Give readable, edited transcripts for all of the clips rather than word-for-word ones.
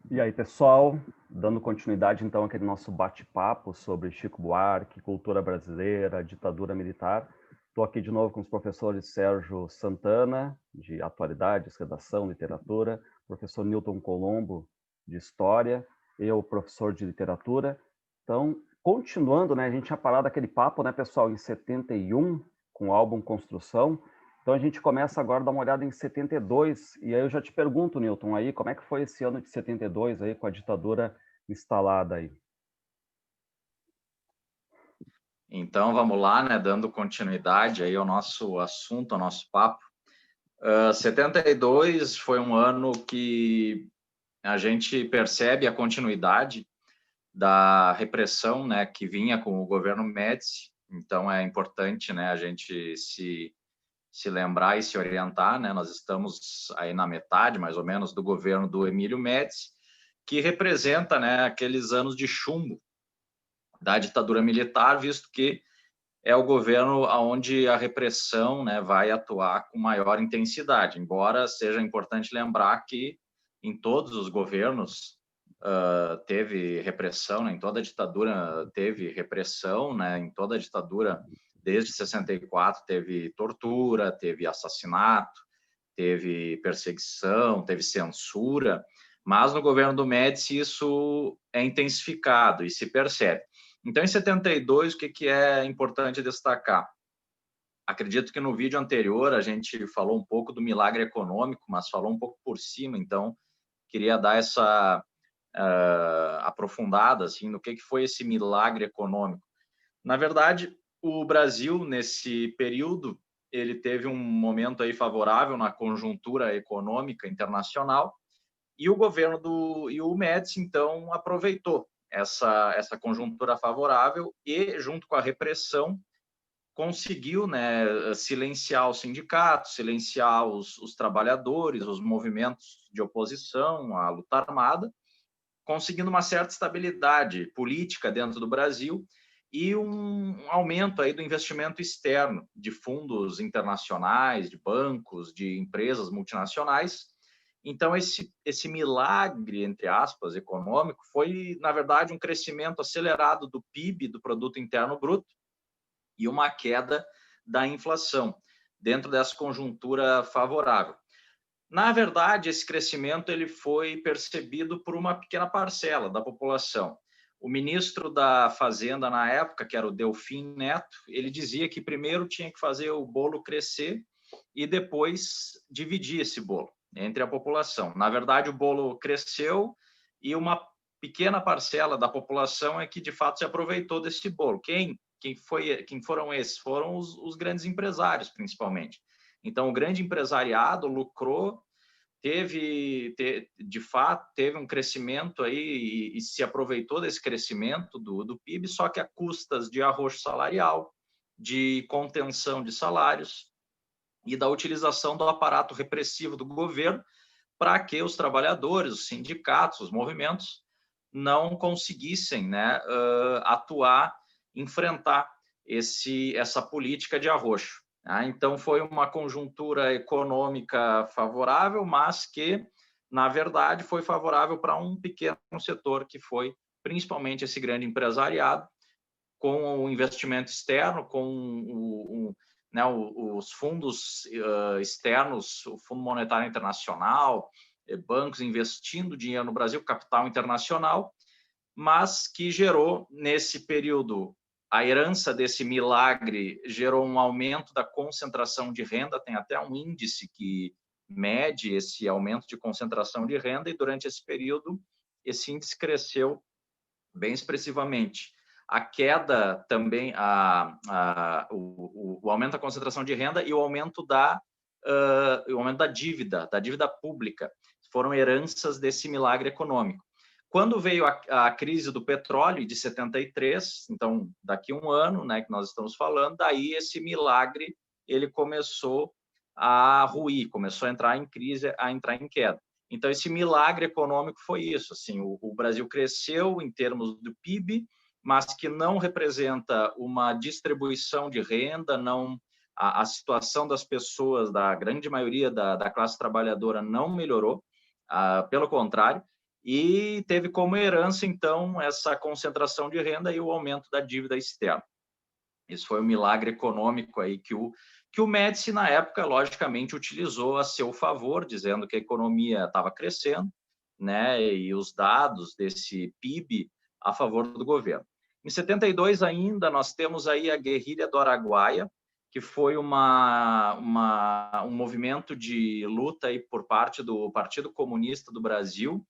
E aí, pessoal, dando continuidade então àquele nosso bate-papo sobre Chico Buarque, cultura brasileira, ditadura militar. Estou aqui de novo com os professores Sérgio Santana, de Atualidades, Redação, Literatura, professor Newton Colombo, de História, eu, professor de Literatura. Então, continuando, né, a gente tinha parado aquele papo, né, pessoal, em 71, com o álbum Construção. Então a gente começa agora a dar uma olhada em 72, e aí eu já te pergunto, Newton, aí, como é que foi esse ano de 72 aí, com a ditadura instalada aí? Então, vamos lá, né, dando continuidade aí ao nosso assunto, ao nosso papo. 72 foi um ano que a gente percebe a continuidade da repressão, né, que vinha com o governo Médici. Então, é importante, né, a gente se lembrar e se orientar, né? Nós estamos aí na metade, mais ou menos, do governo do Emílio Médici, que representa, né, aqueles anos de chumbo da ditadura militar, visto que é o governo onde a repressão, né, vai atuar com maior intensidade, embora seja importante lembrar que em todos os governos teve repressão, né, em toda a ditadura teve repressão, né, em toda a ditadura, desde 64, teve tortura, teve assassinato, teve perseguição, teve censura, mas no governo do Médici isso é intensificado e se percebe. Então, em 72, o que é importante destacar? Acredito que no vídeo anterior a gente falou um pouco do milagre econômico, mas falou um pouco por cima, então queria dar essa aprofundada assim, no que foi esse milagre econômico. Na verdade, o Brasil, nesse período, ele teve um momento aí favorável na conjuntura econômica internacional, e o governo e o Médici, então, aproveitou essa conjuntura favorável e, junto com a repressão, conseguiu, né, silenciar os sindicatos, silenciar os trabalhadores, os movimentos de oposição à luta armada, conseguindo uma certa estabilidade política dentro do Brasil e um aumento aí do investimento externo de fundos internacionais, de bancos, de empresas multinacionais. Então, esse milagre, entre aspas, econômico, foi, na verdade, um crescimento acelerado do PIB, do Produto Interno Bruto, e uma queda da inflação, dentro dessa conjuntura favorável. Na verdade, esse crescimento ele foi percebido por uma pequena parcela da população. O ministro da Fazenda na época, que era o Delfim Neto, ele dizia que primeiro tinha que fazer o bolo crescer e depois dividir esse bolo entre a população. Na verdade, o bolo cresceu e uma pequena parcela da população é que de fato se aproveitou desse bolo. Quem foram esses? Foram os grandes empresários, principalmente. Então, o grande empresariado lucrou, de fato, teve um crescimento aí e se aproveitou desse crescimento do PIB, só que a custas de arroxo salarial, de contenção de salários e da utilização do aparato repressivo do governo para que os trabalhadores, os sindicatos, os movimentos não conseguissem, né, atuar, enfrentar essa política de arroxo. Então, foi uma conjuntura econômica favorável, mas que, na verdade, foi favorável para um pequeno setor, que foi principalmente esse grande empresariado, com o investimento externo, com né, os fundos externos, o Fundo Monetário Internacional, bancos investindo dinheiro no Brasil, capital internacional, mas que gerou, nesse período, a herança desse milagre gerou um aumento da concentração de renda, tem até um índice que mede esse aumento de concentração de renda, e durante esse período, esse índice cresceu bem expressivamente. A queda também, o aumento da concentração de renda e o aumento da dívida pública, foram heranças desse milagre econômico. Quando veio a crise do petróleo de 73, então daqui a um ano, né, que nós estamos falando, daí esse milagre ele começou a ruir, começou a entrar em crise, a entrar em queda. Então esse milagre econômico foi isso, assim, o Brasil cresceu em termos do PIB, mas que não representa uma distribuição de renda, não a situação das pessoas, da grande maioria da classe trabalhadora, não melhorou, pelo contrário, e teve como herança, então, essa concentração de renda e o aumento da dívida externa. Isso foi um milagre econômico aí que o Médici, na época, logicamente, utilizou a seu favor, dizendo que a economia estava crescendo, né, e os dados desse PIB a favor do governo. Em 72 ainda, nós temos aí a guerrilha do Araguaia, que foi um movimento de luta aí por parte do Partido Comunista do Brasil,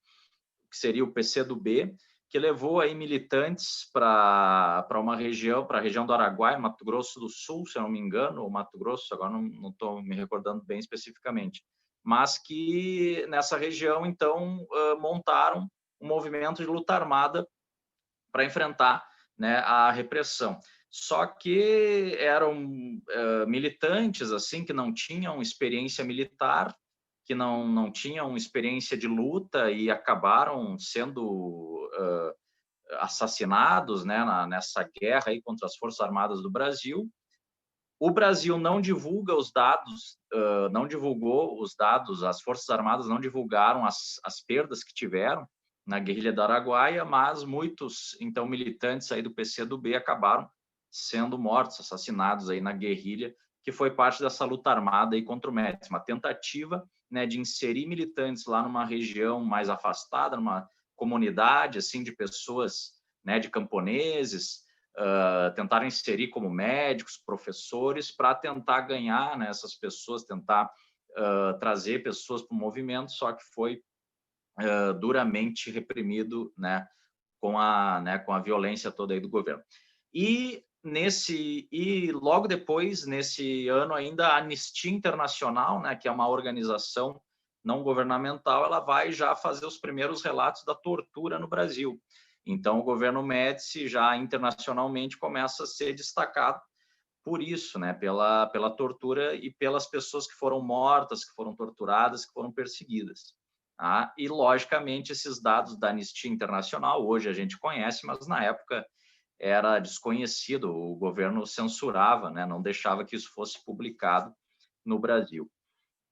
que seria o PCdoB, que levou aí militantes para uma região, para a região do Araguaia, Mato Grosso do Sul, se eu não me engano, ou Mato Grosso, agora não estou me recordando bem especificamente, mas que nessa região, então, montaram um movimento de luta armada para enfrentar, né, a repressão. Só que eram militantes assim que não tinham experiência militar, que não tinham experiência de luta e acabaram sendo assassinados, né, nessa guerra aí contra as Forças Armadas do Brasil. O Brasil não divulga os dados, não divulgou os dados, as Forças Armadas não divulgaram as perdas que tiveram na guerrilha do Araguaia, mas muitos, então, militantes aí do PCdoB acabaram sendo mortos, assassinados aí na guerrilha, que foi parte dessa luta armada aí contra o Médici, uma tentativa, né, de inserir militantes lá numa região mais afastada, numa comunidade, assim, de pessoas, né, de camponeses, tentaram inserir como médicos, professores, para tentar ganhar, né, essas pessoas, tentar trazer pessoas para o movimento, só que foi duramente reprimido, né, com a violência toda aí do governo. E logo depois, nesse ano ainda, a Anistia Internacional, né, que é uma organização não governamental, ela vai já fazer os primeiros relatos da tortura no Brasil. Então, o governo Médici já internacionalmente começa a ser destacado por isso, né, pela tortura e pelas pessoas que foram mortas, que foram torturadas, que foram perseguidas. Tá? E, logicamente, esses dados da Anistia Internacional, hoje a gente conhece, mas na época era desconhecido, o governo censurava, né, não deixava que isso fosse publicado no Brasil.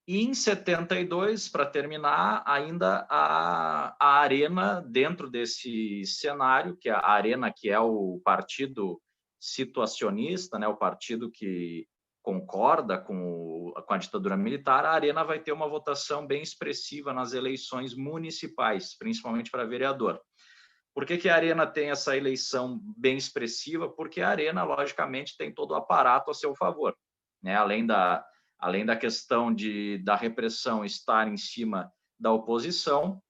E em 72, para terminar, ainda a Arena, dentro desse cenário, que a Arena, que é o partido situacionista, né, o partido que concorda com a ditadura militar, a Arena vai ter uma votação bem expressiva nas eleições municipais, principalmente para vereador. Por que a Arena tem essa eleição bem expressiva? Porque a Arena, logicamente, tem todo o aparato a seu favor, né? Além da questão da repressão estar em cima da oposição,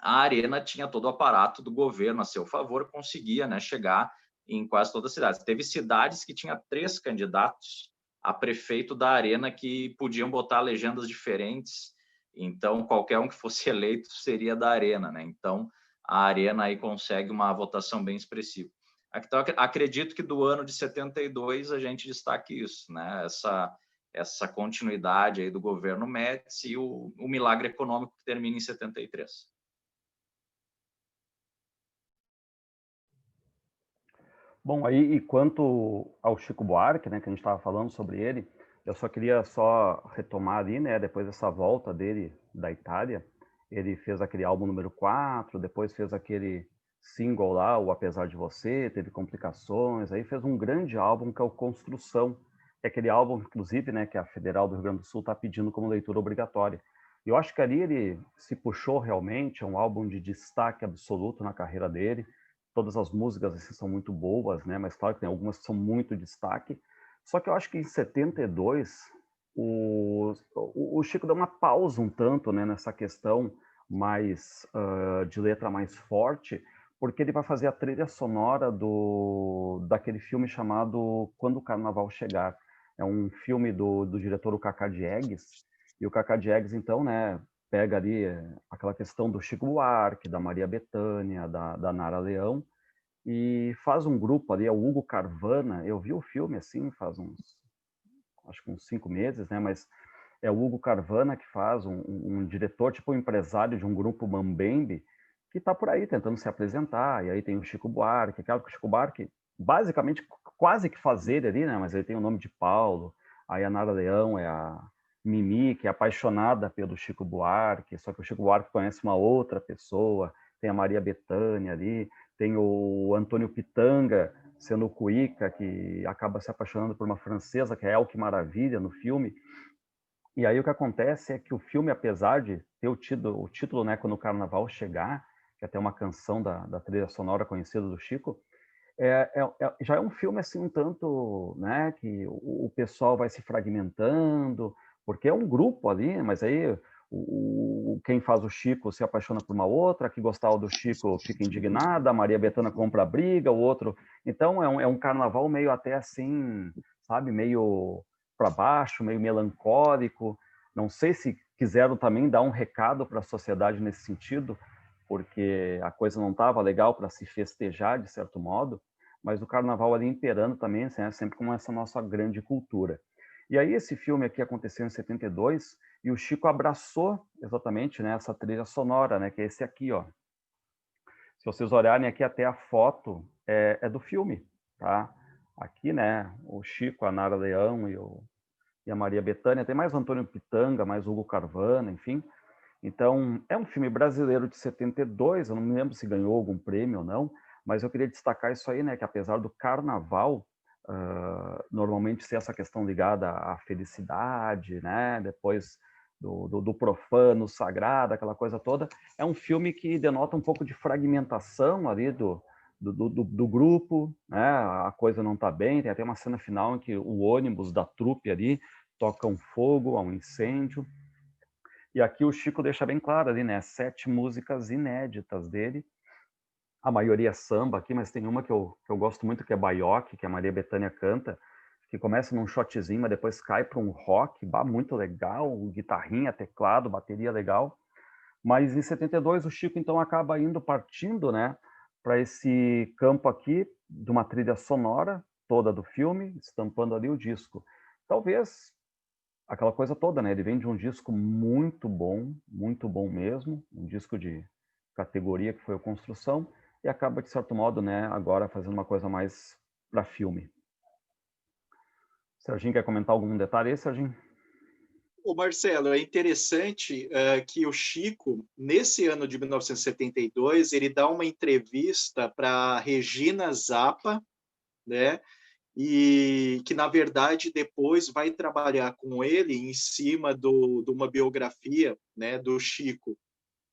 a Arena tinha todo o aparato do governo a seu favor, conseguia, né, chegar em quase todas as cidades. Teve cidades que tinha 3 candidatos a prefeito da Arena que podiam botar legendas diferentes, então qualquer um que fosse eleito seria da Arena, né? Então a Arena aí consegue uma votação bem expressiva. Então, acredito que do ano de 72 a gente destaque isso, né? Essa continuidade aí do governo Médici e o milagre econômico que termina em 73. Bom, aí, e quanto ao Chico Buarque, né, que a gente estava falando sobre ele, eu só queria retomar ali, né, depois dessa volta dele da Itália, ele fez aquele álbum número 4, depois fez aquele single lá, o Apesar de Você, teve complicações, aí fez um grande álbum que é o Construção, que é aquele álbum, inclusive, né, que a Federal do Rio Grande do Sul está pedindo como leitura obrigatória. E eu acho que ali ele se puxou realmente, é um álbum de destaque absoluto na carreira dele. Todas as músicas assim, são muito boas, né? Mas claro que tem algumas que são muito destaque. Só que eu acho que em 72 o Chico deu uma pausa um tanto, né, nessa questão mais de letra mais forte, porque ele vai fazer a trilha sonora daquele filme chamado Quando o Carnaval Chegar. É um filme do diretor o Cacá Diegues, e o Cacá Diegues, então, né, pega ali aquela questão do Chico Buarque, da Maria Bethânia, da Nara Leão, e faz um grupo ali, é o Hugo Carvana. Eu vi o filme assim faz acho que uns 5 meses, né? Mas é o Hugo Carvana que faz, um diretor, tipo um empresário de um grupo mambembe, que está por aí tentando se apresentar. E aí tem o Chico Buarque, claro que o Chico Buarque, basicamente, quase que faz ele ali, né? Mas ele tem o nome de Paulo. Aí a Nara Leão é a Mimi, que é apaixonada pelo Chico Buarque, só que o Chico Buarque conhece uma outra pessoa, tem a Maria Bethânia ali, tem o Antônio Pitanga sendo o Cuíca, que acaba se apaixonando por uma francesa, que é El Que Maravilha, no filme. E aí o que acontece é que o filme, apesar de ter o título, né, Quando o Carnaval Chegar, que é até uma canção da trilha sonora conhecida do Chico, já é um filme assim um tanto, né, que o pessoal vai se fragmentando, porque é um grupo ali, mas aí quem faz o Chico se apaixona por uma outra, que gostava do Chico fica indignada, a Maria Bethânia compra a briga, o outro... Então é um carnaval meio até assim, sabe, meio para baixo, meio melancólico. Não sei se quiseram também dar um recado para a sociedade nesse sentido, porque a coisa não estava legal para se festejar, de certo modo, mas o carnaval ali imperando também, assim, sempre como essa nossa grande cultura. E aí esse filme aqui aconteceu em 72 e o Chico abraçou exatamente, né, essa trilha sonora, né, que é esse aqui, ó. Se vocês olharem aqui até a foto é do filme, tá? Aqui, né, o Chico, a Nara Leão e a Maria Bethânia, tem mais o Antônio Pitanga, mais o Hugo Carvana, enfim. Então, é um filme brasileiro de 72, eu não me lembro se ganhou algum prêmio ou não, mas eu queria destacar isso aí, né, que apesar do carnaval normalmente ser essa questão ligada à felicidade, né, depois do profano, sagrado, aquela coisa toda, é um filme que denota um pouco de fragmentação ali do grupo, né, a coisa não está bem, tem até uma cena final em que o ônibus da trupe ali toca um fogo, há um incêndio. E aqui o Chico deixa bem claro ali, né? 7 músicas inéditas dele. A maioria é samba aqui, mas tem uma que eu gosto muito, que é Baioque, que a Maria Bethânia canta, que começa num shotzinho, mas depois cai para um rock, muito legal, guitarrinha, teclado, bateria legal. Mas em 72 o Chico então acaba partindo, né, para esse campo aqui de uma trilha sonora toda do filme, estampando ali o disco. Talvez aquela coisa toda, né? Ele vem de um disco muito bom mesmo, um disco de categoria que foi a Construção, e acaba, de certo modo, né, agora fazendo uma coisa mais para filme. Serginho, quer comentar algum detalhe aí, Serginho? O Marcelo, é interessante que o Chico, nesse ano de 1972, ele dá uma entrevista para Regina Zappa, né? E que, na verdade, depois vai trabalhar com ele em cima de uma biografia, né, do Chico.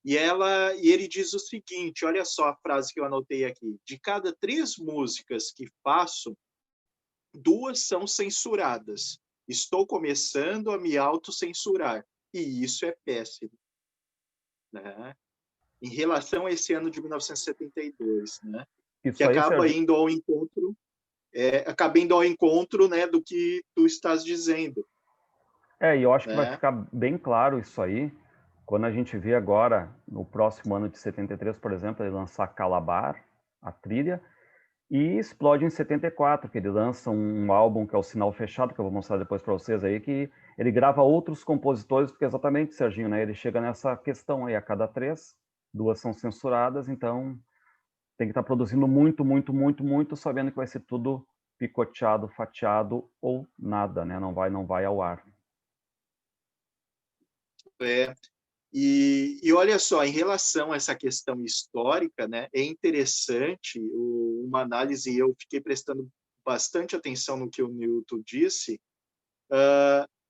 E ele diz o seguinte, olha só a frase que eu anotei aqui: de cada 3 músicas que faço, 2 são censuradas. Estou começando a me autocensurar, e isso é péssimo, né? Em relação a esse ano de 1972, né? Isso Que aí, acaba Serginho. indo ao encontro, né, do que tu estás dizendo. E eu acho que vai Né? ficar bem claro isso aí quando a gente vê agora, no próximo ano de 73, por exemplo, ele lançar Calabar, a trilha, e explode em 74, que ele lança um álbum que é o Sinal Fechado, que eu vou mostrar depois para vocês aí, que ele grava outros compositores, porque exatamente, Serginho, né, ele chega nessa questão aí, a cada 3, 2 são censuradas, então tem que estar produzindo muito, sabendo que vai ser tudo picoteado, fatiado ou nada, né, não vai ao ar. E olha só, em relação a essa questão histórica, né, é interessante uma análise, eu fiquei prestando bastante atenção no que o Newton disse,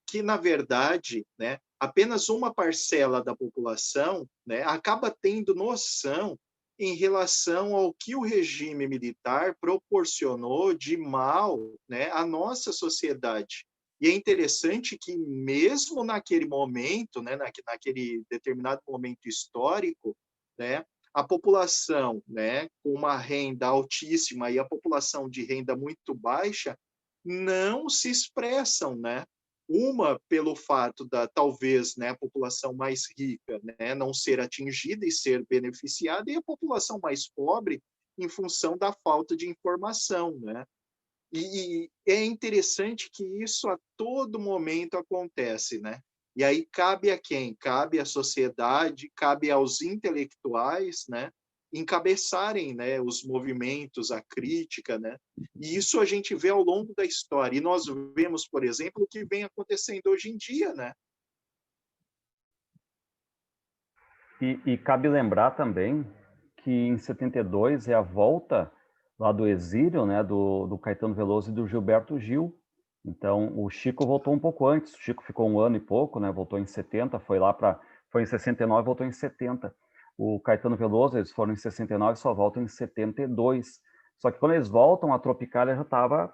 que, na verdade, né, apenas uma parcela da população, né, acaba tendo noção em relação ao que o regime militar proporcionou de mal, né, à nossa sociedade. E é interessante que, mesmo naquele momento, né, naquele determinado momento histórico, né, a população, né, com uma renda altíssima e a população de renda muito baixa não se expressam, né? Uma pelo fato da talvez, né, a população mais rica, né, não ser atingida e ser beneficiada, e a população mais pobre em função da falta de informação, né? E é interessante que isso a todo momento acontece, né? E aí cabe a quem? Cabe à sociedade, cabe aos intelectuais, né? Encabeçarem, né, os movimentos, a crítica, né? E isso a gente vê ao longo da história. E nós vemos, por exemplo, o que vem acontecendo hoje em dia, né? E cabe lembrar também que em 72 é a volta lá do exílio, né, do Caetano Veloso e do Gilberto Gil. Então, o Chico voltou um pouco antes. O Chico ficou 1 ano e pouco, né, voltou em 70, foi em 69, voltou em 70. O Caetano Veloso, eles foram em 69 e só voltam em 72. Só que quando eles voltam, a Tropicália já estava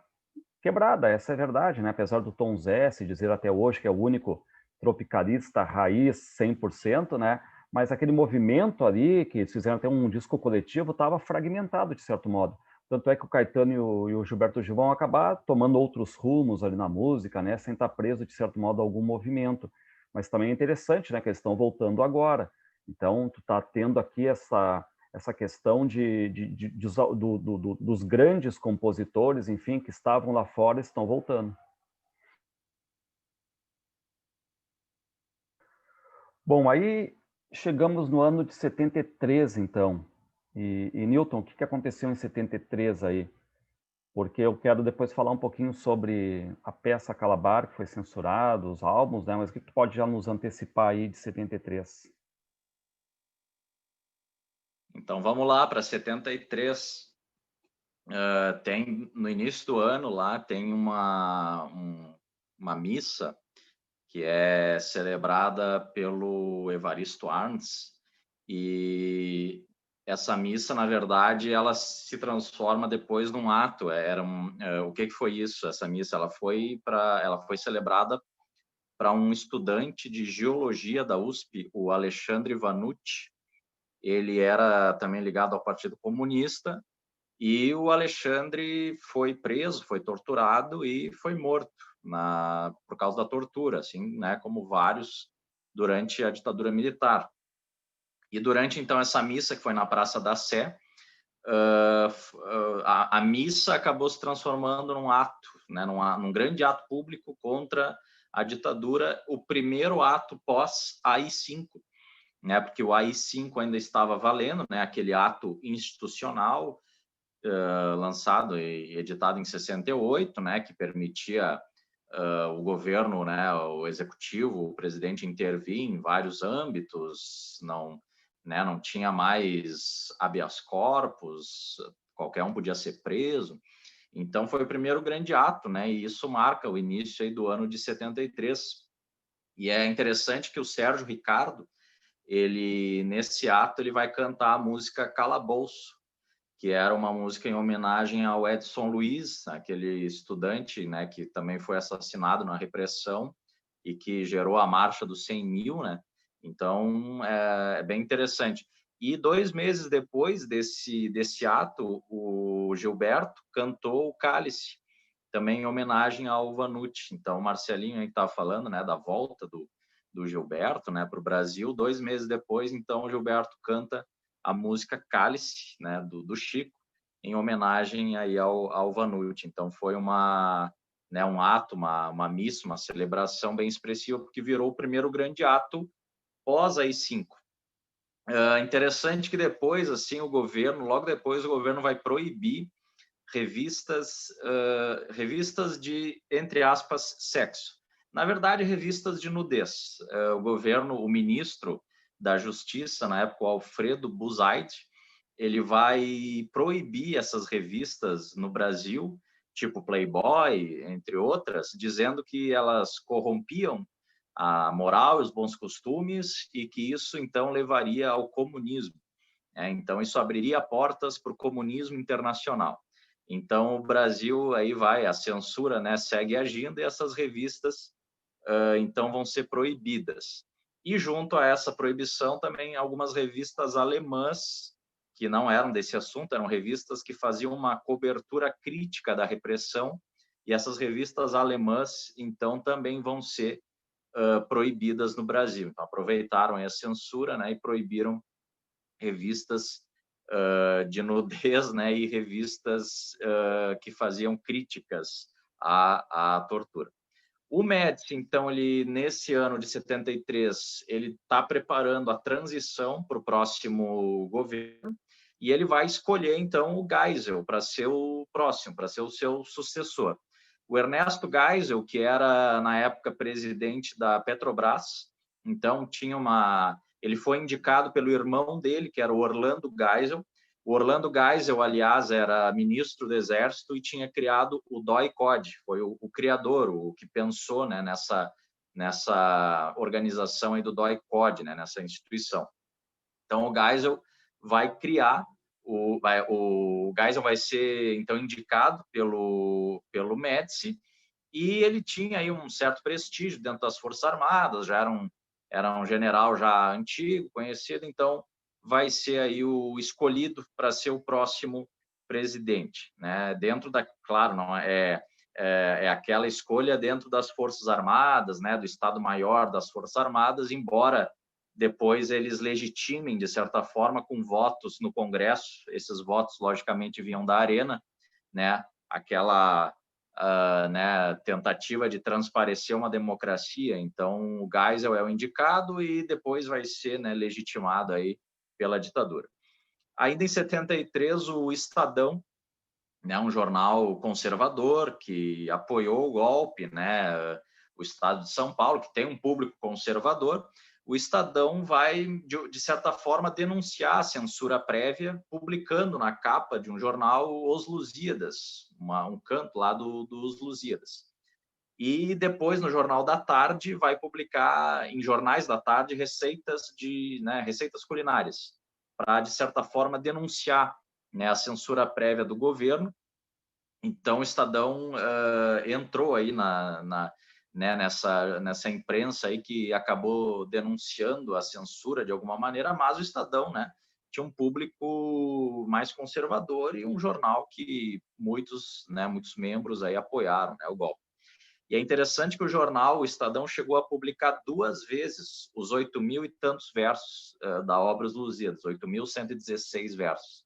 quebrada, essa é a verdade, né? Apesar do Tom Zé se dizer até hoje que é o único tropicalista raiz 100%, né? Mas aquele movimento ali, que eles fizeram até um disco coletivo, estava fragmentado, de certo modo. Tanto é que o Caetano e o Gilberto Gil vão acabar tomando outros rumos ali na música, né? Sem estar preso, de certo modo, a algum movimento. Mas também é interessante, né? Que eles estão voltando agora. Então, tu está tendo aqui essa questão dos grandes compositores, enfim, que estavam lá fora, estão voltando. Bom, aí chegamos no ano de 73, então. E Newton, o que aconteceu em 73 aí? Porque eu quero depois falar um pouquinho sobre a peça Calabar, que foi censurada, os álbuns, né? Mas o que tu pode já nos antecipar aí de 73? Então vamos lá para 73. Tem no início do ano lá tem uma missa que é celebrada pelo Evaristo Arns, e essa missa, na verdade, ela se transforma depois num ato. O que foi isso? Essa missa ela foi celebrada para um estudante de geologia da USP, o Alexandre Vanucci. Ele era também ligado ao Partido Comunista, e o Alexandre foi preso, foi torturado e foi morto por causa da tortura, assim, né, como vários durante a ditadura militar. E durante, então, essa missa que foi na Praça da Sé, a missa acabou se transformando num ato, né, num grande ato público contra a ditadura, o primeiro ato pós-AI-5, né, porque o AI-5 ainda estava valendo, né, aquele ato institucional lançado e editado em 68, né, que permitia o governo, né, o executivo, o presidente intervir em vários âmbitos, não tinha mais habeas corpus, qualquer um podia ser preso. Então foi o primeiro grande ato, né, e isso marca o início aí do ano de 73. E é interessante que o Sérgio Ricardo, nesse ato, ele vai cantar a música Calabouço, que era uma música em homenagem ao Edson Luiz, aquele estudante, né, que também foi assassinado na repressão e que gerou a Marcha dos 100 mil, né? Então, é bem interessante. E 2 meses depois desse ato, o Gilberto cantou o Cálice, também em homenagem ao Vanucci. Então, o Marcelinho aí estava falando, né, da volta do Gilberto, né, para o Brasil. 2 meses depois, então, o Gilberto canta a música Cálice, né, do Chico, em homenagem aí ao Vanucci. Então foi um ato, uma missa, uma celebração bem expressiva, porque virou o primeiro grande ato pós AI-5. Interessante que depois, assim, logo depois o governo vai proibir revistas de, entre aspas, sexo. Na verdade, revistas de nudez. O ministro da Justiça, na época, o Alfredo Buzaid, ele vai proibir essas revistas no Brasil, tipo Playboy, entre outras, dizendo que elas corrompiam a moral e os bons costumes e que isso, então, levaria ao comunismo. Então, isso abriria portas para o comunismo internacional. Então, o Brasil, a censura, né, segue agindo, e essas revistas, então, vão ser proibidas. E, junto a essa proibição, também algumas revistas alemãs, que não eram desse assunto, eram revistas que faziam uma cobertura crítica da repressão, e essas revistas alemãs, então, também vão ser proibidas no Brasil. Então, aproveitaram a censura, né, e proibiram revistas de nudez, né, e revistas que faziam críticas à tortura. O Médici, então, nesse ano de 73, ele está preparando a transição para o próximo governo, e ele vai escolher, então, o Geisel para ser o próximo, para ser o seu sucessor. O Ernesto Geisel, que era, na época, presidente da Petrobras, então tinha Ele foi indicado pelo irmão dele, que era o Orlando Geisel. O Orlando Geisel, aliás, era ministro do Exército e tinha criado o DOI-CODE, foi o criador, o que pensou, né, nessa organização aí do DOI-CODE, né, nessa instituição. Então, o Geisel vai criar, o Geisel vai ser, então, indicado pelo Médici, e ele tinha aí um certo prestígio dentro das Forças Armadas, já era um general já antigo, conhecido, então vai ser aí o escolhido para ser o próximo presidente, né? Dentro da, claro, não é aquela escolha dentro das Forças Armadas, né? Do Estado-Maior das Forças Armadas, embora depois eles legitimem de certa forma com votos no Congresso. Esses votos logicamente vinham da Arena, né? Aquela né, tentativa de transparecer uma democracia. Então, o Geisel é o indicado e depois vai ser, né, legitimado aí pela ditadura. Ainda em 73, o Estadão, né, um jornal conservador que apoiou o golpe, né, o Estado de São Paulo, que tem um público conservador, o Estadão vai, de certa forma, denunciar a censura prévia, publicando na capa de um jornal Os Lusíadas, um canto lá dos Lusíadas. E depois, no Jornal da Tarde, vai publicar, em jornais da tarde, receitas culinárias, para, de certa forma, denunciar, né, a censura prévia do governo. Então, o Estadão entrou aí né, nessa imprensa aí que acabou denunciando a censura de alguma maneira, mas o Estadão, né, tinha um público mais conservador e um jornal que muitos membros aí apoiaram, né, o golpe. E é interessante que o jornal, o Estadão, chegou a publicar 2 vezes os 8.000 e tantos versos da obra Os Lusíadas, 8.116 versos.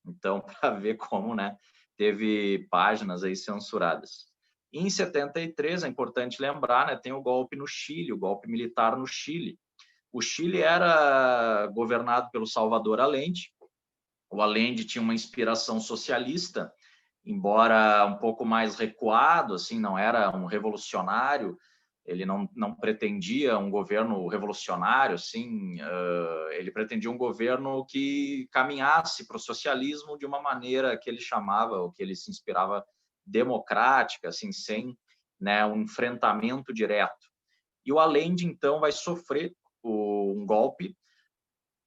Então, para ver como, né, teve páginas aí censuradas. Em 73, é importante lembrar, né, tem o golpe no Chile, o golpe militar no Chile. O Chile era governado pelo Salvador Allende. O Allende tinha uma inspiração socialista, embora um pouco mais recuado, assim, não era um revolucionário, ele não pretendia um governo revolucionário, assim, ele pretendia um governo que caminhasse para o socialismo de uma maneira que ele chamava, ou que ele se inspirava, democrática, assim, sem, né, um enfrentamento direto. E o Allende, então, vai sofrer um golpe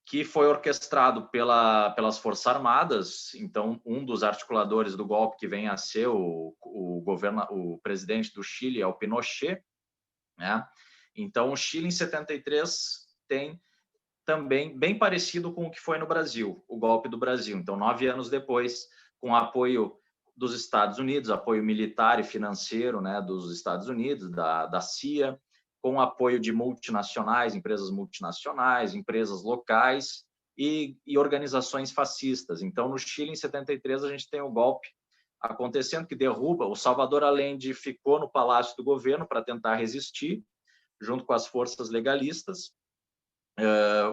que foi orquestrado pelas Forças Armadas. Então, um dos articuladores do golpe, que vem a ser o presidente do Chile, é o Pinochet, né? Então, o Chile, em 73, tem também bem parecido com o que foi no Brasil, o golpe do Brasil. Então, 9 anos depois, com apoio dos Estados Unidos, apoio militar e financeiro, né, dos Estados Unidos, da CIA, com apoio de multinacionais, empresas locais e organizações fascistas. Então, no Chile, em 73, a gente tem o golpe acontecendo, que derruba. O Salvador Allende ficou no Palácio do Governo para tentar resistir, junto com as forças legalistas.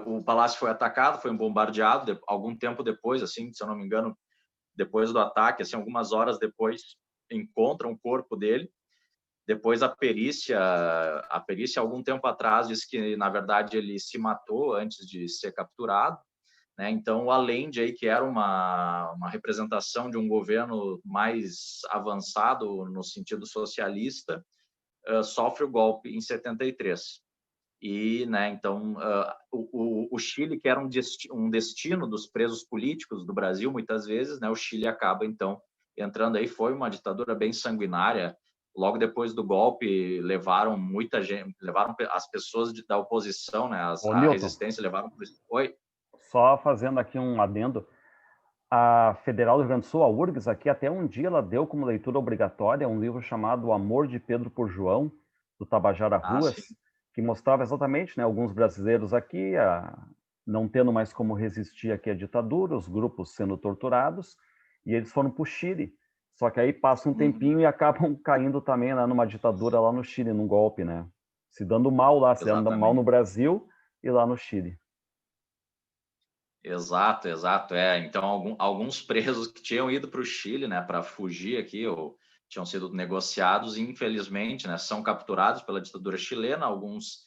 O palácio foi atacado, foi bombardeado algum tempo depois, assim, se eu não me engano, depois do ataque, assim, algumas horas depois, encontram o corpo dele. Depois a perícia algum tempo atrás disse que, na verdade, ele se matou antes de ser capturado, né? Então, o Allende, aí, que era uma representação de um governo mais avançado no sentido socialista, sofre o golpe em 73. E, né, então, o Chile, que era um destino dos presos políticos do Brasil, muitas vezes, né, o Chile acaba, então, entrando aí. Foi uma ditadura bem sanguinária. Logo depois do golpe, levaram muita gente, levaram as pessoas da oposição, né, a resistência, levaram... Oi? Só fazendo aqui um adendo, a Federal do Rio Grande do Sul, a URGS, aqui até um dia ela deu como leitura obrigatória um livro chamado O Amor de Pedro por João, do Tabajara Ruas, que mostrava exatamente, né, alguns brasileiros aqui não tendo mais como resistir aqui à ditadura, os grupos sendo torturados, e eles foram para o Chile. Só que aí passa um tempinho e acabam caindo também, né, numa ditadura lá no Chile, num golpe, né? Se dando mal lá, se dando mal no Brasil e lá no Chile. Exato. Então, alguns presos que tinham ido para o Chile, né, para fugir aqui, ou tinham sido negociados, e infelizmente, né, são capturados pela ditadura chilena. Alguns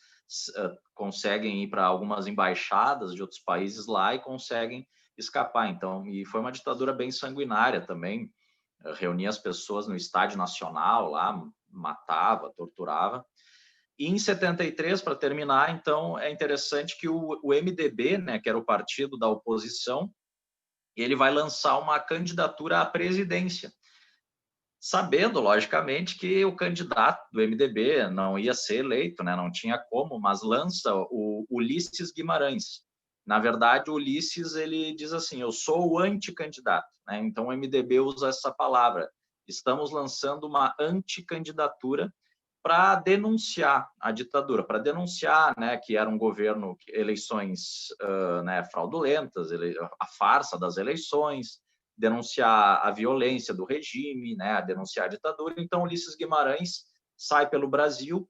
conseguem ir para algumas embaixadas de outros países lá e conseguem escapar. Então, e foi uma ditadura bem sanguinária também, reunia as pessoas no Estádio Nacional lá, matava, torturava. E em 73, para terminar, então, é interessante que o MDB, né, que era o partido da oposição, ele vai lançar uma candidatura à presidência, sabendo, logicamente, que o candidato do MDB não ia ser eleito, né? Não tinha como, mas lança o Ulisses Guimarães. Na verdade, o Ulisses, ele diz assim, eu sou o anticandidato, né? Então, o MDB usa essa palavra. Estamos lançando uma anticandidatura para denunciar a ditadura, para denunciar, né, que era um governo, eleições né, fraudulentas, a farsa das eleições, denunciar a violência do regime, né, denunciar a ditadura. Então, Ulisses Guimarães sai pelo Brasil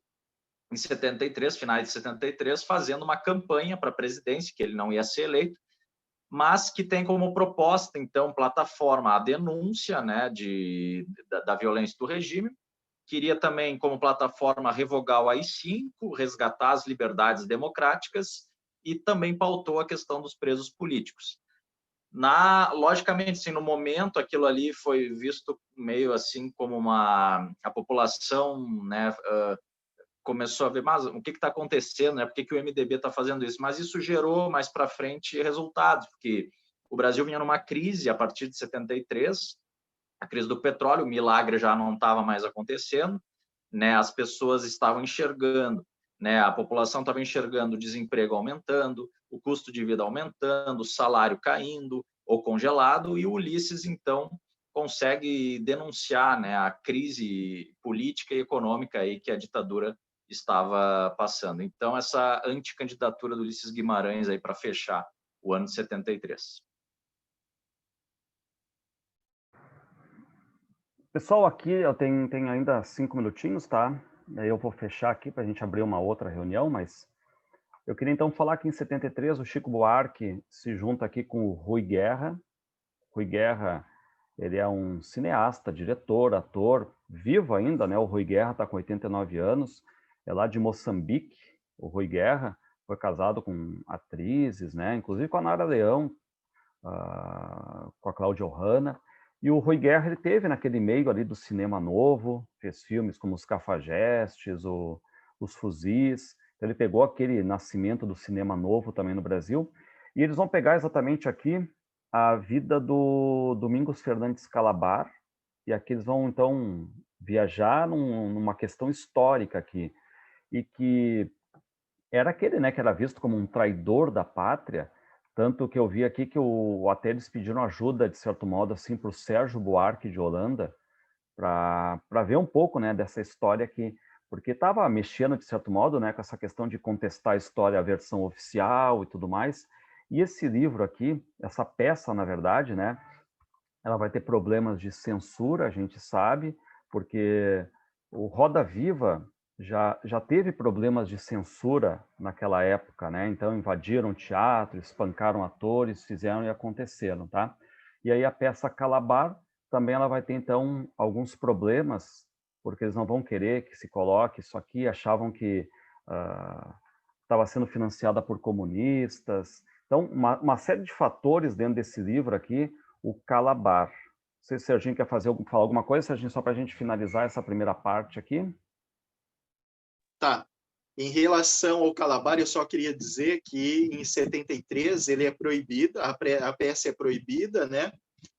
em 73, finais de 73, fazendo uma campanha para a presidência, que ele não ia ser eleito, mas que tem como proposta, então, plataforma a denúncia, né, da violência do regime. Queria também, como plataforma, revogar o AI-5, resgatar as liberdades democráticas e também pautou a questão dos presos políticos. Logicamente, assim, no momento, aquilo ali foi visto meio assim como a população, né, começou a ver, mas o que está acontecendo, né? Por que o MDB está fazendo isso? Mas isso gerou mais para frente resultados, porque o Brasil vinha numa crise a partir de 73, a crise do petróleo, o milagre já não estava mais acontecendo, né? As pessoas estavam enxergando, né? A população estava enxergando o desemprego aumentando, o custo de vida aumentando, o salário caindo ou congelado, e o Ulisses, então, consegue denunciar, né, a crise política e econômica aí que a ditadura estava passando. Então, essa anticandidatura do Ulisses Guimarães aí para fechar o ano de 73. Pessoal, aqui eu tenho ainda 5 minutinhos, tá? Aí eu vou fechar aqui para a gente abrir uma outra reunião, mas eu queria então falar que em 73 o Chico Buarque se junta aqui com o Rui Guerra. Rui Guerra, ele é um cineasta, diretor, ator, vivo ainda, né? O Rui Guerra está com 89 anos, é lá de Moçambique. O Rui Guerra foi casado com atrizes, né? Inclusive com a Nara Leão, com a Cláudia Ohana. E o Rui Guerra, ele teve naquele meio ali do cinema novo, fez filmes como Os Cafajestes, Os Fuzis. Então, ele pegou aquele nascimento do cinema novo também no Brasil. E eles vão pegar exatamente aqui a vida do Domingos Fernandes Calabar. E aqui eles vão, então, viajar numa questão histórica aqui. E que era aquele, né, que era visto como um traidor da pátria, tanto que eu vi aqui que até eles pediram ajuda, de certo modo, assim, para o Sérgio Buarque de Holanda, para ver um pouco, né, dessa história aqui, porque estava mexendo, de certo modo, né, com essa questão de contestar a história, a versão oficial e tudo mais. E esse livro aqui, essa peça, na verdade, né, ela vai ter problemas de censura, a gente sabe, porque o Roda Viva já teve problemas de censura naquela época, né? Então invadiram o teatro, espancaram atores, fizeram e aconteceram, tá? E aí a peça Calabar também ela vai ter então alguns problemas, porque eles não vão querer que se coloque isso aqui, achavam que estava sendo financiada por comunistas. Então, uma série de fatores dentro desse livro aqui, o Calabar. Não sei se o Serginho quer falar alguma coisa, Serginho, só para a gente finalizar essa primeira parte aqui. Tá. Em relação ao Calabar, eu só queria dizer que em 73 ele é proibido, a peça é proibida, né?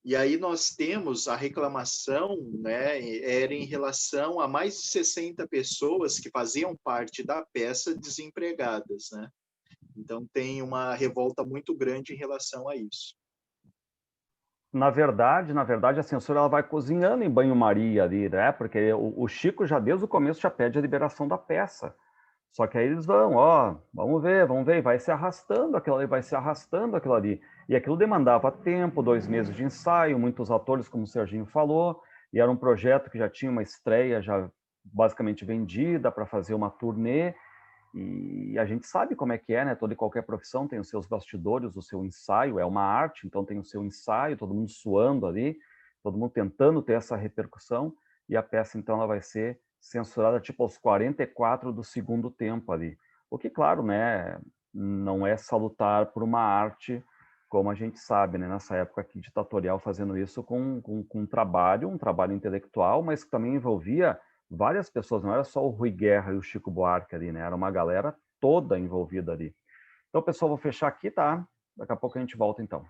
E aí nós temos a reclamação, né, era em relação a mais de 60 pessoas que faziam parte da peça desempregadas, né? Então tem uma revolta muito grande em relação a isso. Na verdade, a censura ela vai cozinhando em banho-maria ali, né? Porque o Chico já desde o começo já pede a liberação da peça. Só que aí eles vão, vamos ver, e vai se arrastando aquilo ali, E aquilo demandava tempo, 2 meses de ensaio, muitos atores, como o Serginho falou, e era um projeto que já tinha uma estreia já basicamente vendida para fazer uma turnê, e a gente sabe como é que é, né? Toda e qualquer profissão tem os seus bastidores, o seu ensaio, é uma arte, então tem o seu ensaio, todo mundo suando ali, todo mundo tentando ter essa repercussão, e a peça, então, ela vai ser censurada tipo aos 44 do segundo tempo ali. O que, claro, né, não é salutar por uma arte, como a gente sabe, né, nessa época aqui ditatorial, fazendo isso com um trabalho intelectual, mas que também envolvia várias pessoas, não era só o Rui Guerra e o Chico Buarque ali, né, era uma galera toda envolvida ali. Então, pessoal, vou fechar aqui, tá? Daqui a pouco a gente volta, então.